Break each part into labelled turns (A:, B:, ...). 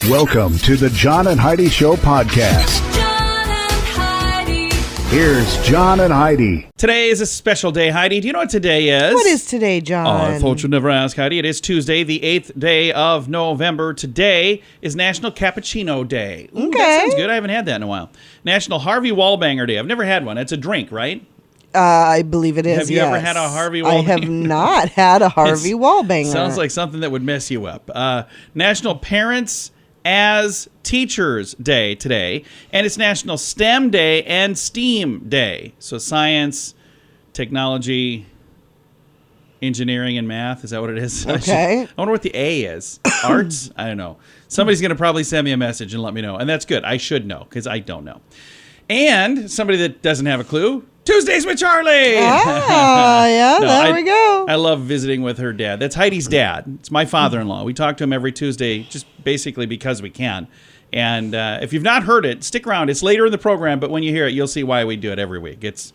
A: Welcome to the John and Heidi Show podcast.
B: John and Heidi.
A: Here's John and Heidi.
C: Today is a special day, Heidi. Do you know what today is?
D: What is today, John?
C: Oh, I thought you'd never ask, Heidi. It is Tuesday, the 8th day of November. Today is National Cappuccino Day. Ooh,
D: Okay.
C: That sounds good. I haven't had that in a while. National Harvey Wallbanger Day. I've never had one. It's a drink, right?
D: I believe it is.
C: Have you ever had a Harvey
D: I
C: Wallbanger?
D: have not had a Harvey Wallbanger.
C: Sounds like something that would mess you up. National Parents as Teachers Day today, and it's National STEM Day and STEAM Day. So science, technology, engineering, and math. Is that what it is?
D: Okay.
C: I wonder what the A is. Arts? I don't know. Somebody's going to probably send me a message and let me know. And that's good. I should know because I don't know. And somebody that doesn't have a clue, Tuesdays with Charlie.
D: Ah, yeah,
C: No,
D: there we go.
C: I love visiting with her dad. That's Heidi's dad. It's my father-in-law. We talk to him every Tuesday just basically because we can. And if you've not heard it, stick around. It's later in the program, but when you hear it, you'll see why we do it every week. It's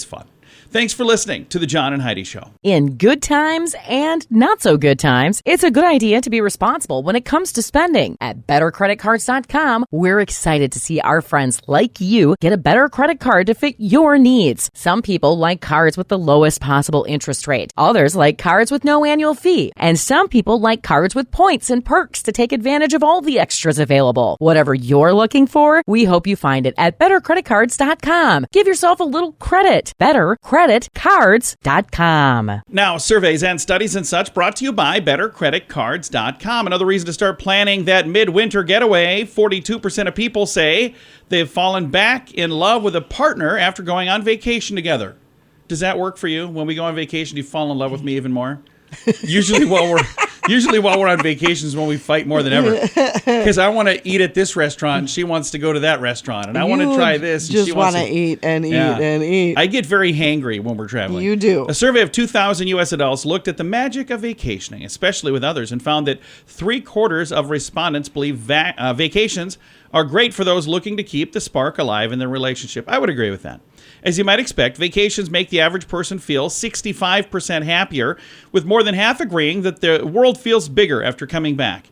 C: fun. Thanks for listening to the John and Heidi Show.
E: In good times and not so good times, it's a good idea to be responsible when it comes to spending. At BetterCreditCards.com, we're excited to see our friends like you get a better credit card to fit your needs. Some people like cards with the lowest possible interest rate. Others like cards with no annual fee. And some people like cards with points and perks to take advantage of all the extras available. Whatever you're looking for, we hope you find it at BetterCreditCards.com. Give yourself a little credit. BetterCreditCards.com.
C: Now, surveys and studies and such brought to you by BetterCreditCards.com. Another reason to start planning that midwinter getaway. 42% of people say they've fallen back in love with a partner after going on vacation together. Does that work for you? When we go on vacation, do you fall in love with me even more? Usually while we're on vacations when we fight more than ever. Because I want to eat at this restaurant and she wants to go to that restaurant. And I want to try this. And
D: Just
C: she wants
D: want to eat and eat and eat.
C: I get very hangry when we're traveling.
D: You do.
C: A survey of 2,000 U.S. adults looked at the magic of vacationing, especially with others, and found that 3/4 of respondents believe vacations are great for those looking to keep the spark alive in their relationship. I would agree with that. As you might expect, vacations make the average person feel 65% happier, with more than half agreeing that the world feels bigger after coming back.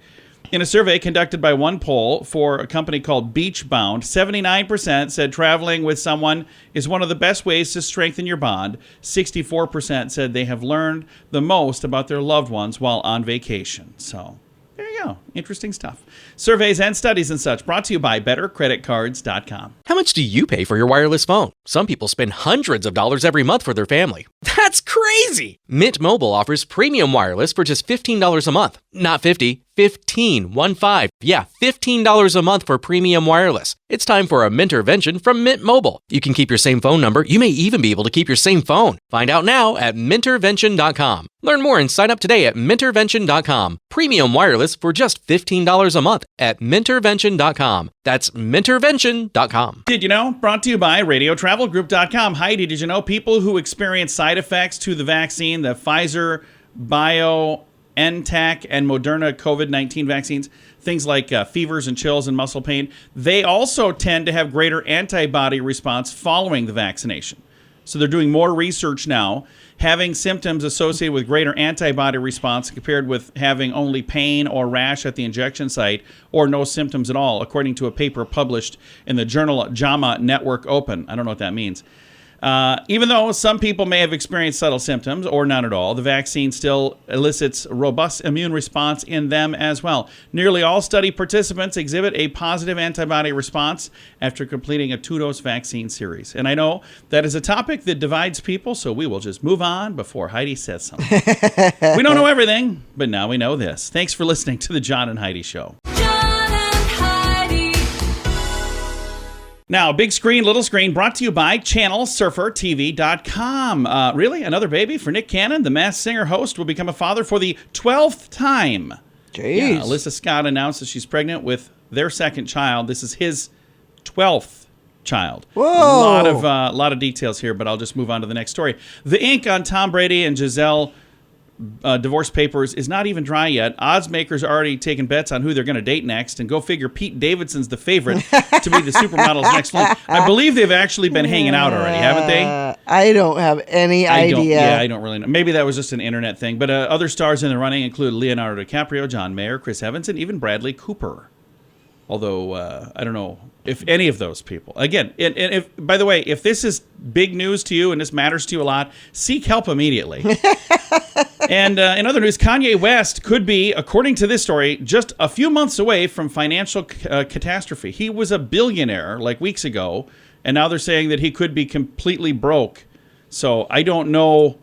C: In a survey conducted by one poll for a company called Beachbound, 79% said traveling with someone is one of the best ways to strengthen your bond. 64% said they have learned the most about their loved ones while on vacation. So there you go. Interesting stuff. Surveys and studies and such brought to you by BetterCreditCards.com.
F: How much do you pay for your wireless phone? Some people spend hundreds of dollars every month for their family. That's crazy! Mint Mobile offers premium wireless for just $15 a month. Not 50, 15, 1-5. Yeah, $15 a month for premium wireless. It's time for a Mintervention from Mint Mobile. You can keep your same phone number. You may even be able to keep your same phone. Find out now at Mintervention.com. Learn more and sign up today at Mintervention.com. Premium wireless for just $15 a month at Mintervention.com. That's Mintervention.com.
C: Did you know? Brought to you by RadioTravelGroup.com. Heidi, did you know people who experience side effects to the vaccine, the Pfizer, BioNTech, and Moderna COVID-19 vaccines, things like fevers and chills and muscle pain, they also tend to have greater antibody response following the vaccination. So they're doing more research now, having symptoms associated with greater antibody response compared with having only pain or rash at the injection site or no symptoms at all, according to a paper published in the journal JAMA Network Open. I don't know what that means. Even though some people may have experienced subtle symptoms or none at all, the vaccine still elicits a robust immune response in them as well. Nearly all study participants exhibit a positive antibody response after completing a 2-dose vaccine series. And I know that is a topic that divides people, so we will just move on before Heidi says something. We don't know everything, but now we know this. Thanks for listening to the John and Heidi Show.
B: John and Heidi.
C: Now, big screen, little screen, brought to you by ChannelSurferTV.com. Really? Another baby for Nick Cannon? The Masked Singer host will become a father for the 12th time.
D: Jeez.
C: Yeah, Alyssa Scott announced that she's pregnant with their second child. This is his 12th child.
D: Whoa.
C: A lot of details here, but I'll just move on to the next story. The ink on Tom Brady and Giselle divorce papers is not even dry yet. Odds makers are already taking bets on who they're going to date next, and go figure, Pete Davidson's the favorite to be the supermodel's next fling. I believe they've actually been hanging out already, haven't they?
D: I don't have any idea.
C: I don't really know. Maybe that was just an internet thing. But other stars in the running include Leonardo DiCaprio, John Mayer, Chris Evans, and even Bradley Cooper. Although I don't know if any of those people. Again, and if, by the way, if this is big news to you and this matters to you a lot, seek help immediately. And in other news, Kanye West could be, according to this story, just a few months away from financial catastrophe. He was a billionaire like weeks ago, and now they're saying that he could be completely broke. So I don't know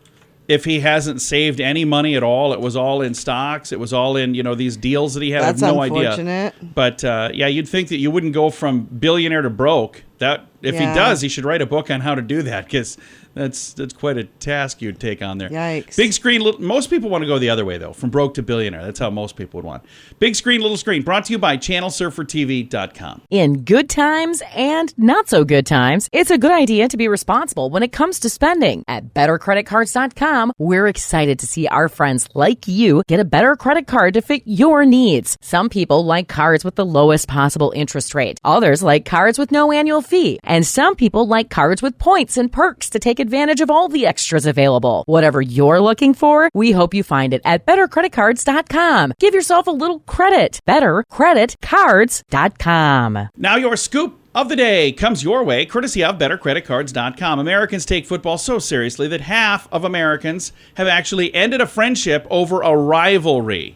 C: if he hasn't saved any money at all. It was all in stocks. It was all in, these deals that he had.
D: That's
C: I have no
D: unfortunate.
C: idea. But yeah, you'd think that you wouldn't go from billionaire to broke. That if he does, he should write a book on how to do that, because that's quite a task you'd take on there.
D: Yikes.
C: Big screen. Most people want to go the other way, though, from broke to billionaire. That's how most people would want. Big screen, little screen. Brought to you by channelsurfertv.com.
E: In good times and not so good times, it's a good idea to be responsible when it comes to spending. At bettercreditcards.com, we're excited to see our friends like you get a better credit card to fit your needs. Some people like cards with the lowest possible interest rate. Others like cards with no annual fee. And some people like cards with points and perks to take advantage of all the extras available. Whatever you're looking for, we hope you find it at bettercreditcards.com. Give yourself a little credit. Bettercreditcards.com.
C: Now your scoop of the day comes your way, courtesy of bettercreditcards.com. Americans take football so seriously that half of Americans have actually ended a friendship over a rivalry.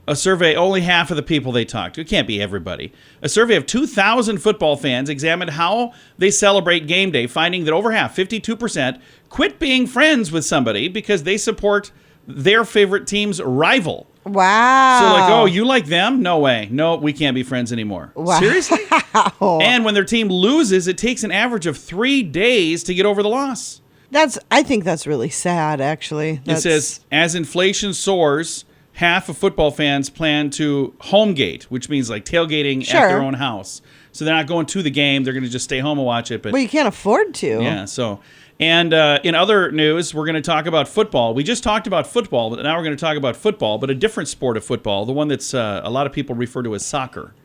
C: A survey, only half of the people they talked to. It can't be everybody. A survey of 2,000 football fans examined how they celebrate game day, finding that over half, 52%, quit being friends with somebody because they support their favorite team's rival.
D: Wow.
C: So like, oh, you like them? No way. No, we can't be friends anymore.
D: Wow.
C: Seriously? And when their team loses, it takes an average of 3 days to get over the loss.
D: I think that's really sad, actually.
C: It says, as inflation soars, half of football fans plan to homegate, which means like tailgating at their own house. So they're not going to the game. They're going to just stay home and watch it. But
D: well, you can't afford to.
C: Yeah, so... And in other news, we're going to talk about football. We just talked about football, but now we're going to talk about football, but a different sport of football, the one that's a lot of people refer to as soccer.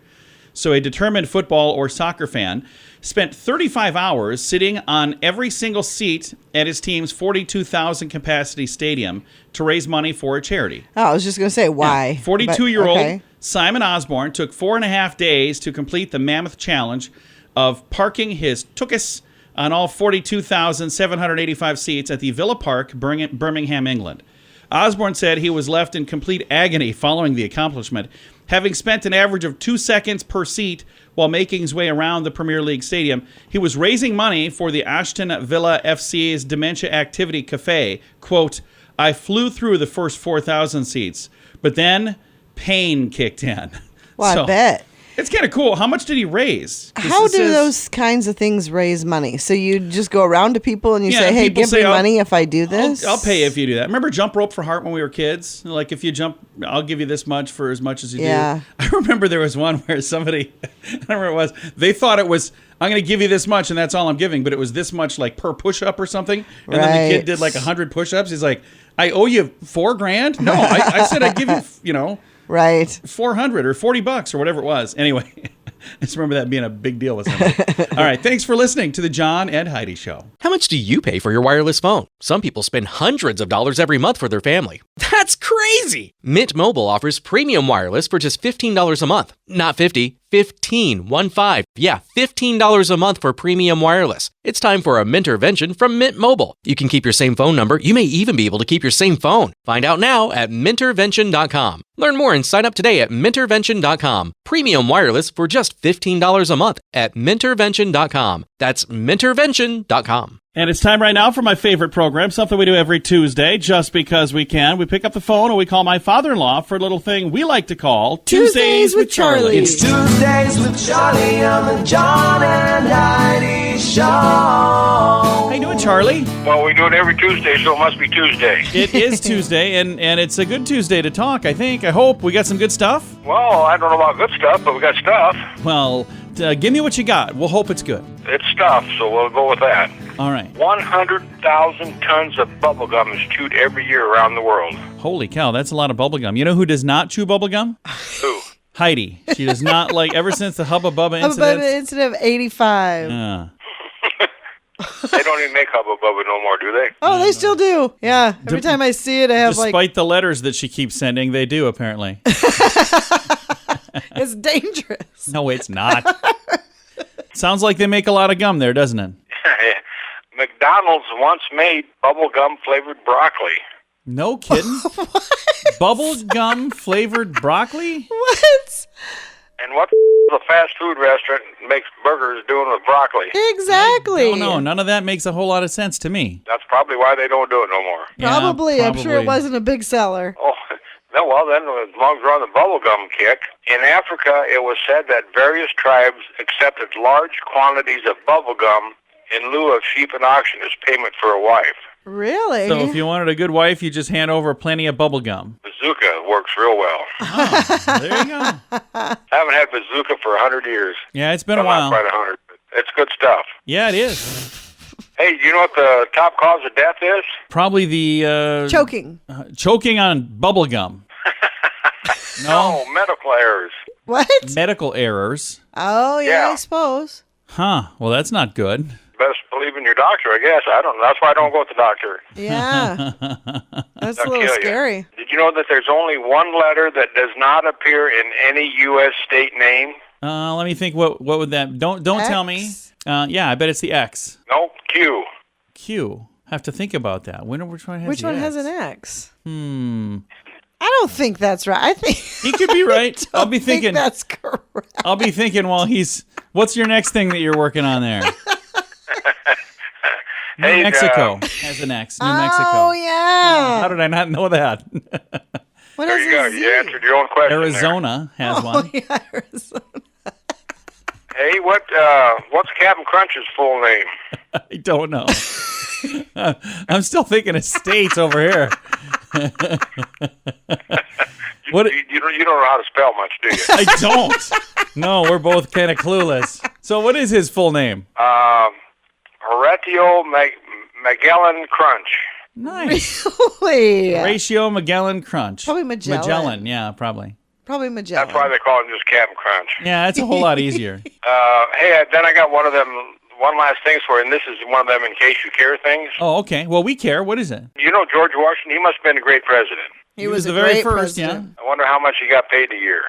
C: So a determined football or soccer fan spent 35 hours sitting on every single seat at his team's 42,000 capacity stadium to raise money for a charity.
D: Oh, I was just going to say, why?
C: 42-year-old Simon Osborne took 4.5 days to complete the mammoth challenge of parking his tuchus on all 42,785 seats at the Villa Park, Birmingham, England. Osborne said he was left in complete agony following the accomplishment, having spent an average of 2 seconds per seat while making his way around the Premier League stadium. He was raising money for the Ashton Villa FC's Dementia Activity Cafe. Quote, I flew through the first 4,000 seats, but then pain kicked in.
D: Well, I bet.
C: It's kind of cool. How much did he raise?
D: How do those kinds of things raise money? So you just go around to people and you say, hey, give me money if I do this?
C: I'll pay if you do that. Remember Jump Rope for Heart when we were kids? Like, if you jump, I'll give you this much for as much as you do. I remember there was one where somebody, I don't remember what it was, they thought it was, I'm going to give you this much and that's all I'm giving, but it was this much like per push-up or something. And then the kid did like 100 push-ups. He's like, I owe you $4,000? No, I said I'd give you,
D: right,
C: 400 or $40 or whatever it was. Anyway, I just remember that being a big deal with somebody. All right, thanks for listening to the John and Heidi Show.
F: How much do you pay for your wireless phone? Some people spend hundreds of dollars every month for their family. That's crazy! Mint Mobile offers premium wireless for just $15 a month. Not 50, 15, 1-5. Yeah, $15 a month for premium wireless. It's time for a Mintervention from Mint Mobile. You can keep your same phone number. You may even be able to keep your same phone. Find out now at Mintervention.com. Learn more and sign up today at Mintervention.com. Premium wireless for just $15 a month at Mintervention.com. That's Mintervention.com.
C: And it's time right now for my favorite program, something we do every Tuesday just because we can. We pick up the phone and we call my father-in-law for a little thing we like to call
D: Tuesdays with Charlie.
G: It's Tuesdays with Charlie on the John and Heidi Show.
C: How you doing, Charlie?
H: Well, we do it every Tuesday, so it must be Tuesday.
C: It is Tuesday, and it's a good Tuesday to talk, I think. I hope. We got some good stuff?
H: Well, I don't know about good stuff, but we got stuff.
C: Well, give me what you got. We'll hope it's good.
H: It's stuff, so we'll go with that.
C: All right.
H: 100,000 tons of bubble gum is chewed every year around the world.
C: Holy cow, that's a lot of bubble gum. You know who does not chew bubble gum?
H: Who?
C: Heidi. She does not like, ever since the Hubba Bubba
D: Hubba
C: incident.
D: Bubba incident of 85.
H: They don't even make Hubba Bubba no more, do they?
D: Oh, they still do. Yeah. Every time I see it, I have
C: Despite the letters that she keeps sending, they do, apparently.
D: It's dangerous.
C: No, it's not. Sounds like they make a lot of gum there, doesn't it?
H: McDonald's once made bubblegum flavored broccoli.
C: No kidding. Bubble gum flavored broccoli?
D: What?
H: And what the fast food restaurant makes burgers doing with broccoli?
D: Exactly.
C: Oh, no, none of that makes a whole lot of sense to me.
H: That's probably why they don't do it no more.
D: Probably.
C: Yeah,
D: I'm sure it wasn't a big seller.
H: Oh, no, well, then, as long as we're on the bubblegum kick, in Africa, it was said that various tribes accepted large quantities of bubblegum in lieu of sheep and oxen as payment for a wife.
D: Really?
C: So if you wanted a good wife, you just hand over plenty of bubble gum.
H: Bazooka works real well.
C: Oh, there you go.
H: I haven't had bazooka for 100 years.
C: Yeah, it's been a
H: Well, not
C: while.
H: quite 100, but it's good stuff.
C: Yeah, it is.
H: Hey, you know what the top cause of death is?
C: Probably the
D: choking.
C: Choking on bubble gum.
H: No, medical errors.
D: What?
C: Medical errors.
D: Oh, yeah,
H: Yeah.
D: I suppose.
C: Huh. Well, that's not good.
H: Best believe in your doctor, I guess. I don't know. That's why I don't go to the doctor.
D: Yeah. That's a
H: They'll
D: little
H: kill you.
D: scary.
H: Did you know that there's only one letter that does not appear in any U.S. state name?
C: Let me think. What would that? Don't tell me.
D: X?
C: Yeah, I bet it's the X.
H: Nope, Q.
C: Q. Have to think about that. Which one has
D: Which
C: the
D: one
C: X?
D: has an X?
C: Hmm.
D: I don't think that's right. I think
C: He could be right. I'll be
D: think
C: thinking.
D: that's correct.
C: I'll be thinking while he's. What's your next thing that you're working on there? New
H: Hey,
C: Mexico has an X. New Mexico.
D: Oh, yeah.
C: How did I not know that?
D: What
H: There
D: is
H: you go.
D: a Z?
H: You answered your own question.
C: Arizona has
D: Oh,
C: one.
D: yeah, Arizona.
H: There. Hey, what's Captain Crunch's full name?
C: I don't know. I'm still thinking of states over here. What?
H: You don't know how to spell much, do you?
C: I don't. No, we're both kind of clueless. So what is his full name?
H: Horatio Magellan Crunch.
C: Nice.
D: Really?
C: Horatio Magellan Crunch.
D: Probably Magellan.
C: Magellan, yeah, probably.
D: Probably Magellan.
H: That's why they call him just Captain Crunch.
C: Yeah, it's a whole lot easier.
H: Hey, then I got one last thing for you, and this is one of them in case you care things.
C: Oh, okay. Well, we care. What is it?
H: You know George Washington? He must have been a great president.
D: He was
C: the
D: a
C: very
D: great
C: first,
D: president.
H: I wonder how much he got paid a year.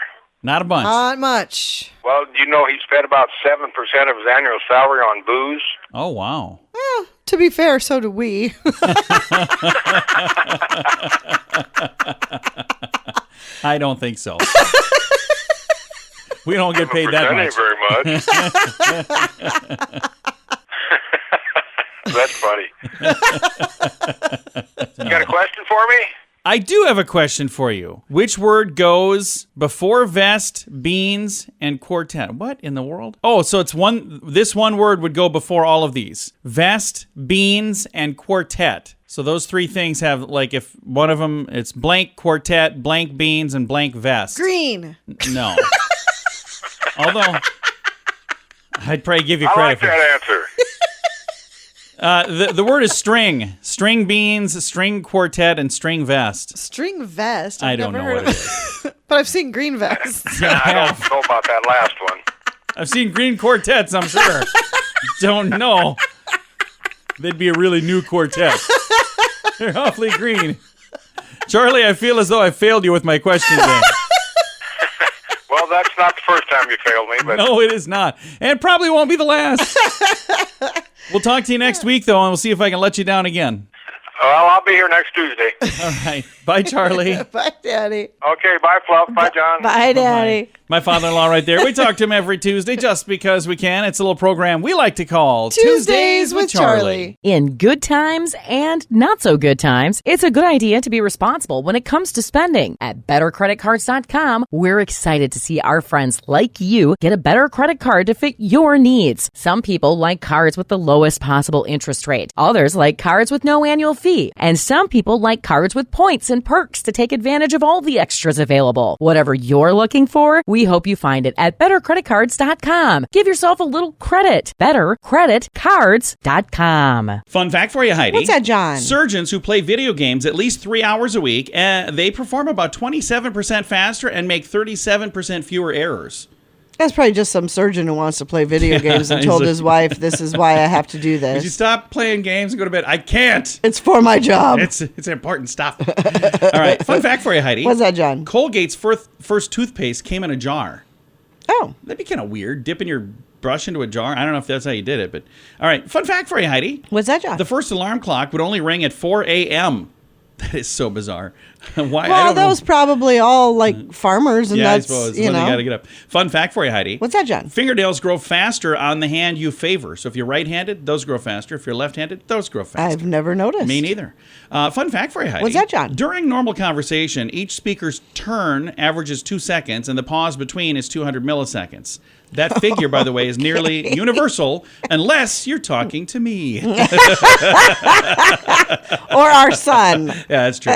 C: Not a bunch.
D: Not much.
H: Well, you know he spent about 7% of his annual salary on booze.
C: Oh, wow.
D: Well, to be fair, so do we.
C: I don't think so. We don't get paid that much.
H: Very much. That's funny. You got a question for me?
C: I do have a question for you. Which word goes before vest, beans, and quartet? What in the world? Oh, so it's one. This one word would go before all of these: vest, beans, and quartet. So those three things have, like, if one of them, it's blank quartet, blank beans, and blank vest.
D: Green.
C: No. Although I'd probably give you
H: I
C: credit
H: like
C: for
H: that answer.
C: The word is string. String beans, string quartet, and string vest.
D: String vest.
C: I
D: I've
C: don't
D: never
C: know
D: heard
C: what
D: of
C: it is.
D: But I've seen green vests.
C: Yeah, I
H: I
C: have.
H: don't know about that last one.
C: I've seen green quartets, I'm sure. Don't know. They'd be a really new quartet. They're awfully green. Charlie, I feel as though I failed you with my question today.
H: Well, that's not the first time you failed me, but
C: No, it is not. And probably won't be the last. We'll talk to you next week, though, and we'll see if I can let you down again.
H: well, I'll be here next Tuesday.
C: All right. Bye, Charlie.
D: Bye, Daddy.
H: Okay, bye, Fluff. Bye, John.
D: Bye, Daddy.
C: My father-in-law right there. We talk to him every Tuesday just because we can. It's a little program we like to call
D: Tuesdays with Charlie.
E: In good times and not so good times, it's a good idea to be responsible when it comes to spending. At bettercreditcards.com, we're excited to see our friends like you get a better credit card to fit your needs. Some people like cards with the lowest possible interest rate. Others like cards with no annual fee. And some people like cards with points and perks to take advantage of all the extras available. Whatever you're looking for, we hope you find it at bettercreditcards.com. Give yourself a little credit. Bettercreditcards.com.
C: Fun fact for you, Heidi.
D: What's that, John?
C: Surgeons who play video games at least 3 hours a week, they perform about 27% faster and make 37% fewer errors.
D: That's probably just some surgeon who wants to play video games and told his wife, "This is why I have to do
C: Would you
D: this.
C: stop playing games and go to bed? I can't.
D: It's for my job."
C: It's important stuff. All right. Fun fact for you, Heidi.
D: What's that, John?
C: Colgate's first toothpaste came in a jar.
D: Oh,
C: That'd be kind of weird, dipping your brush into a jar. I don't know if that's how you did it, but all right. Fun fact for you, Heidi.
D: what's that, John?
C: The first alarm clock would only ring at 4 a.m. That is so bizarre. Why? I
D: Well,
C: don't
D: that
C: know.
D: was probably all like farmers, and
C: Yeah, I
D: that's
C: suppose.
D: you
C: When they got
D: know.
C: to get up. Fun fact for you, Heidi.
D: What's that, John?
C: Fingernails grow faster on the hand you favor. So if you're right-handed, those grow faster. If you're left-handed, those grow faster.
D: I've never noticed.
C: Me neither. Fun fact for you, Heidi.
D: What's that, John?
C: During normal conversation, each speaker's turn averages 2 seconds, and the pause between is 200 milliseconds. That figure, by the way, is nearly universal, unless you're talking to me.
D: Or our son.
C: Yeah, that's true.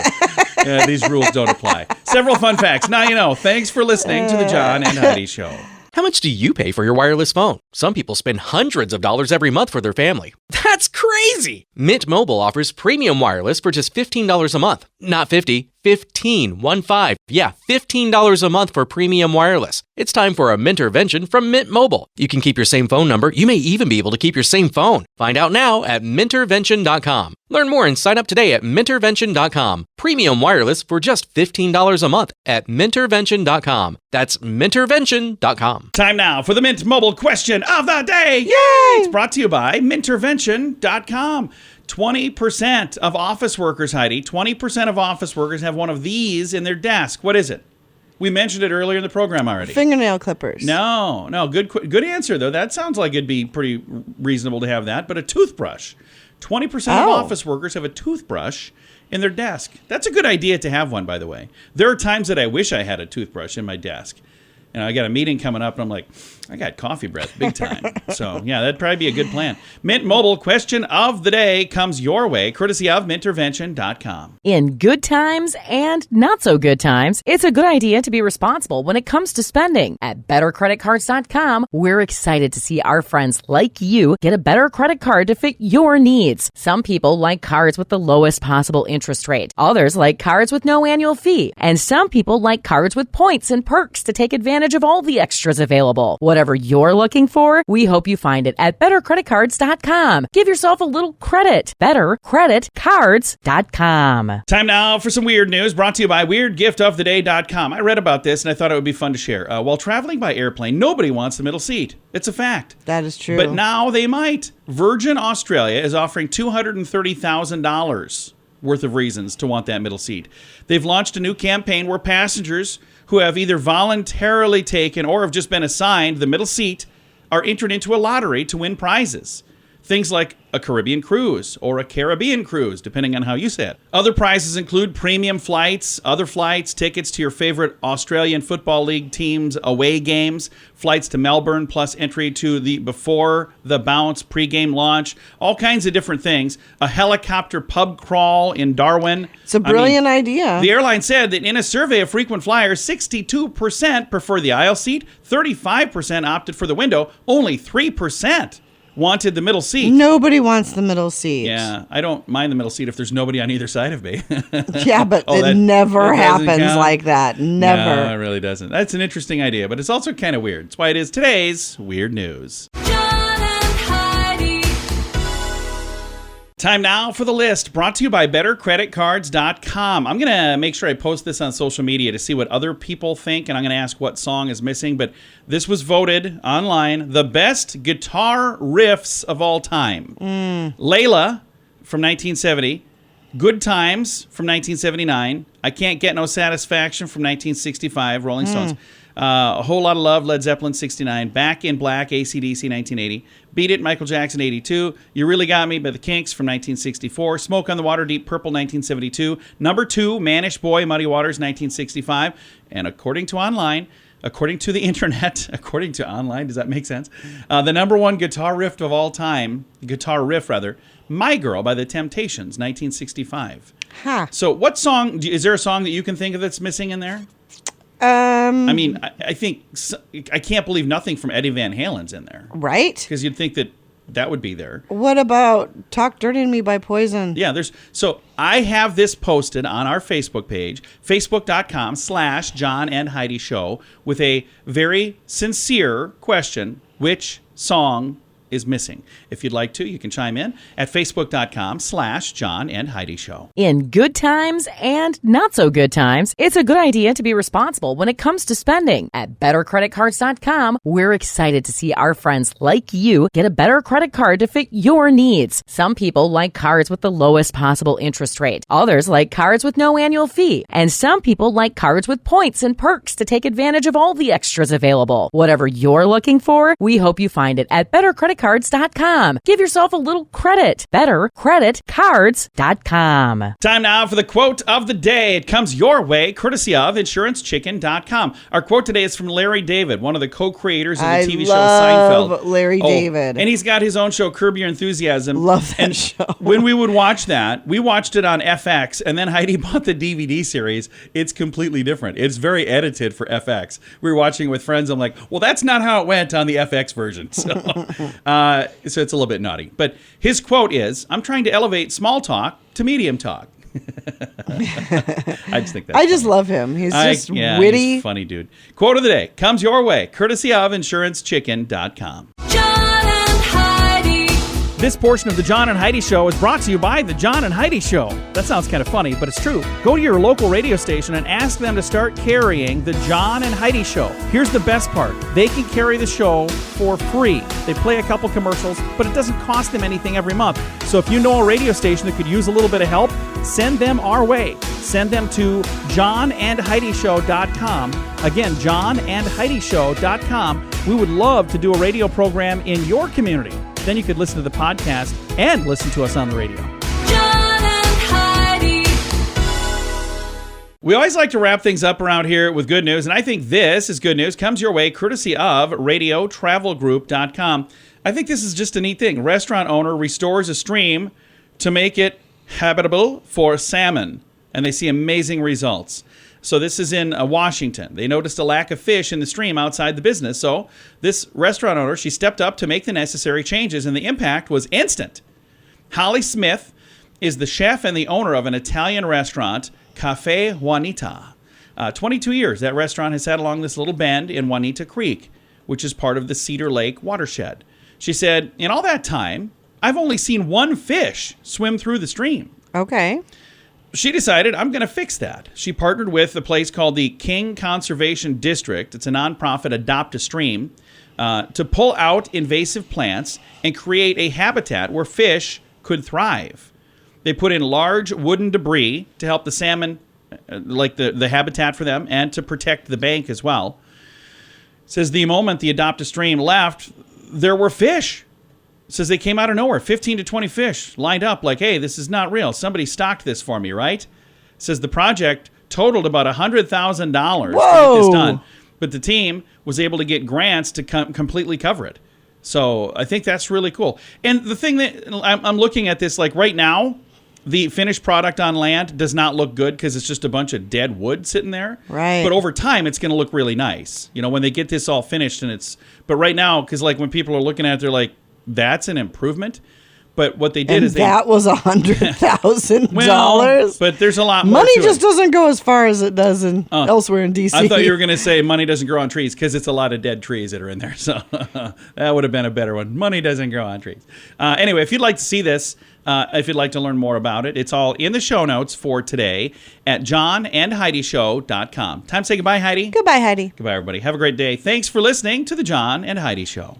C: These rules don't apply. Several fun facts. Now you know. Thanks for listening to the John and Heidi Show.
F: How much do you pay for your wireless phone? Some people spend hundreds of dollars every month for their family. That's crazy! Mint Mobile offers premium wireless for just $15 a month. Not 50, 15, 1-5. Yeah, $15 a month for premium wireless. It's time for a Mintervention from Mint Mobile. You can keep your same phone number. You may even be able to keep your same phone. Find out now at Mintervention.com. Learn more and sign up today at Mintervention.com. Premium wireless for just $15 a month at Mintervention.com. That's Mintervention.com.
C: Time now for the Mint Mobile question of the day.
D: Yay!
C: It's brought to you by Mintervention.com. 20% of office workers, Heidi, 20% of office workers have one of these in their desk. What is it? We mentioned it earlier in the program already.
D: Fingernail clippers.
C: No. Good answer, though. That sounds like it'd be pretty reasonable to have that. But a toothbrush. 20% of
D: Oh.
C: office workers have a toothbrush in their desk. That's a good idea to have one, by the way. There are times that I wish I had a toothbrush in my desk. And I got a meeting coming up, and I'm like, I got coffee breath big time. So, yeah, that'd probably be a good plan. Mint Mobile question of the day comes your way, courtesy of Mintervention.com.
E: In good times and not so good times, it's a good idea to be responsible when it comes to spending. At bettercreditcards.com, we're excited to see our friends like you get a better credit card to fit your needs. Some people like cards with the lowest possible interest rate. Others like cards with no annual fee. And some people like cards with points and perks to take advantage of all the extras available. Whatever you're looking for, we hope you find it at bettercreditcards.com. Give yourself a little credit. Bettercreditcards.com.
C: Time now for some weird news brought to you by WeirdGiftOfTheDay.com. I read about this and I thought it would be fun to share. While traveling by airplane, nobody wants the middle seat. It's a fact.
D: That is true.
C: But now they might. Virgin Australia is offering $230,000 worth of reasons to want that middle seat. They've launched a new campaign where passengers who have either voluntarily taken or have just been assigned the middle seat are entered into a lottery to win prizes. Things like a Caribbean cruise or a Caribbean cruise, depending on how you say it. Other prizes include premium flights, other flights, tickets to your favorite Australian Football League team's away games, flights to Melbourne, plus entry to the Before the Bounce pregame launch, all kinds of different things. A helicopter pub crawl in Darwin.
D: It's a brilliant idea.
C: The airline said that in a survey of frequent flyers, 62% prefer the aisle seat, 35% opted for the window, only 3% wanted the middle seat.
D: Nobody wants the middle seat.
C: Yeah, I don't mind the middle seat if there's nobody on either side of me.
D: Yeah, but
C: Oh,
D: it
C: that
D: never
C: doesn't
D: happens
C: count?
D: like that. Never.
C: No, it really doesn't. That's an interesting idea, but it's also kind of weird. It's why it is today's Weird News.
B: John and Heidi.
C: Time now for the list, brought to you by BetterCreditCards.com. I'm going to make sure I post this on social media to see what other people think, and I'm going to ask what song is missing. But this was voted online the best guitar riffs of all time. Layla from 1970, Good Times from 1979, I Can't Get No Satisfaction from 1965, Rolling Stones. A Whole Lot of Love, Led Zeppelin, 69. Back in Black, AC/DC, 1980. Beat It, Michael Jackson, 82. You Really Got Me by the Kinks from 1964. Smoke on the Water, Deep Purple, 1972. Number 2, Manish Boy, Muddy Waters, 1965. And according to the internet, according to online, does that make sense? The number 1 guitar riff of all time, My Girl by the Temptations, 1965.
D: Huh.
C: So what song, is there a song that you can think of that's missing in there? I mean, I think, I can't believe nothing from Eddie Van Halen's in there.
D: Right?
C: Because you'd think that that would be there.
D: What about Talk Dirty to Me by Poison?
C: Yeah, so I have this posted on our Facebook page, facebook.com/John and Heidi Show, with a very sincere question: which song is missing? If you'd like to, you can chime in at facebook.com/John and Heidi Show.
E: In good times and not so good times, it's a good idea to be responsible when it comes to spending. At bettercreditcards.com, we're excited to see our friends like you get a better credit card to fit your needs. Some people like cards with the lowest possible interest rate. Others like cards with no annual fee. And some people like cards with points and perks to take advantage of all the extras available. Whatever you're looking for, we hope you find it at bettercreditcards.com. Give yourself a little credit. BetterCreditCards.com.
C: Time now for the quote of the day. It comes your way, courtesy of InsuranceChicken.com. Our quote today is from Larry David, one of the co-creators of the TV show Seinfeld.
D: I love Larry David.
C: And he's got his own show, Curb Your Enthusiasm.
D: Love that
C: and
D: show.
C: When we would watch that, we watched it on FX, and then Heidi bought the DVD series. It's completely different. It's very edited for FX. We were watching with friends. I'm like, well, that's not how it went on the FX version. So it's a little bit naughty. But his quote is, I'm trying to elevate small talk to medium talk. I just think that's
D: I just love him. He's just witty.
C: He's a funny dude. Quote of the day comes your way, courtesy of InsuranceChicken.com.
B: John and Heidi.
C: This portion of the John and Heidi Show is brought to you by the John and Heidi Show. That sounds kind of funny, but it's true. Go to your local radio station and ask them to start carrying the John and Heidi Show. Here's the best part. They can carry the show for free. They play a couple commercials, but it doesn't cost them anything every month. So if you know a radio station that could use a little bit of help, send them our way. Send them to johnandheidishow.com. Again, johnandheidishow.com. We would love to do a radio program in your community. Then you could listen to the podcast and listen to us on the radio.
B: John and Heidi.
C: We always like to wrap things up around here with good news, and I think this is good news. Comes your way courtesy of RadioTravelGroup.com. I think this is just a neat thing. Restaurant owner restores a stream to make it habitable for salmon, and they see amazing results. So this is in Washington. They noticed a lack of fish in the stream outside the business. So this restaurant owner, she stepped up to make the necessary changes, and the impact was instant. Holly Smith is the chef and the owner of an Italian restaurant, Cafe Juanita. 22 years that restaurant has had along this little bend in Juanita Creek, which is part of the Cedar Lake watershed. She said, in all that time, I've only seen one fish swim through the stream.
D: Okay.
C: She decided, I'm going to fix that. She partnered with a place called the King Conservation District. It's a nonprofit Adopt a Stream to pull out invasive plants and create a habitat where fish could thrive. They put in large wooden debris to help the salmon, like the habitat for them, and to protect the bank as well. It says the moment the Adopt a Stream left, there were fish. It says they came out of nowhere, 15 to 20 fish lined up like, hey, this is not real. Somebody stocked this for me, right? It says the project totaled about $100,000 to get this done. But the team was able to get grants to completely cover it. So I think that's really cool. And the thing that I'm looking at this, like right now, the finished product on land does not look good because it's just a bunch of dead wood sitting there.
D: Right.
C: But over time, it's going to look really nice. You know, when they get this all finished and it's, but right now, because like when people are looking at it, they're like, that's an improvement. But what they did is
D: that was $100,000.
C: Well, but there's a lot more.
D: Money just doesn't go as far as it does elsewhere in DC.
C: I thought you were going to say money doesn't grow on trees because it's a lot of dead trees that are in there. So that would have been a better one. Money doesn't grow on trees. Anyway, if you'd like to see this, if you'd like to learn more about it, it's all in the show notes for today at johnandheidishow.com. Time to say goodbye, Heidi.
D: Goodbye, Heidi.
C: Goodbye, everybody. Have a great day. Thanks for listening to the John and Heidi Show.